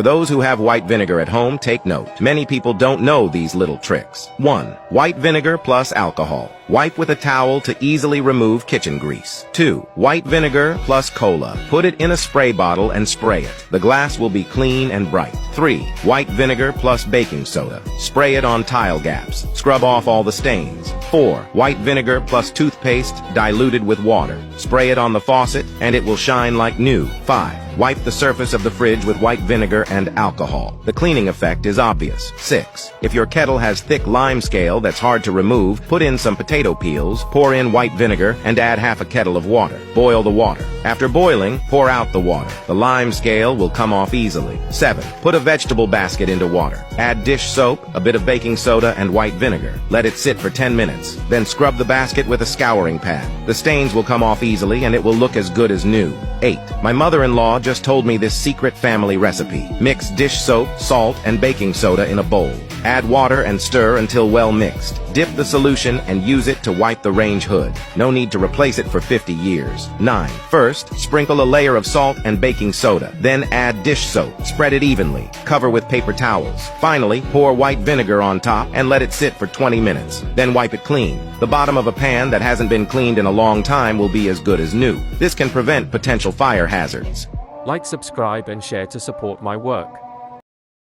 For those who have white vinegar at home, take note. Many people don't know these little tricks. 1. White vinegar plus alcohol. Wipe with a towel to easily remove kitchen grease. 2. White vinegar plus cola. Put it in a spray bottle and spray it. The glass will be clean and bright. 3. White vinegar plus baking soda. Spray it on tile gaps. Scrub off all the stains. 4. White vinegar plus toothpaste diluted with water. Spray it on the faucet and it will shine like new. 5. Wipe the surface of the fridge with white vinegar and alcohol. The cleaning effect is obvious. 6. If your kettle has thick lime scale that's hard to remove, put in some potato peels, pour in white vinegar, and add half a kettle of water. Boil the water. After boiling, pour out the water. The lime scale will come off easily. 7. Put a vegetable basket into water. Add dish soap, a bit of baking soda, and white vinegar. Let it sit for 10 minutes. Then scrub the basket with a scouring pad. The stains will come off easily and it will look as good as new. 8. My mother-in-law just told me this secret family recipe. Mix dish soap, salt, and baking soda in a bowl. Add water and stir until well mixed. Dip the solution and use it to wipe the range hood. No need to replace it for 50 years. 9. First, sprinkle a layer of salt and baking soda. Then add dish soap. Spread it evenly. Cover with paper towels. Finally, pour white vinegar on top and let it sit for 20 minutes. Then wipe it clean. The bottom of a pan that hasn't been cleaned in a long time will be as good as new. This can prevent potential fire hazards. Like, subscribe, and share to support my work.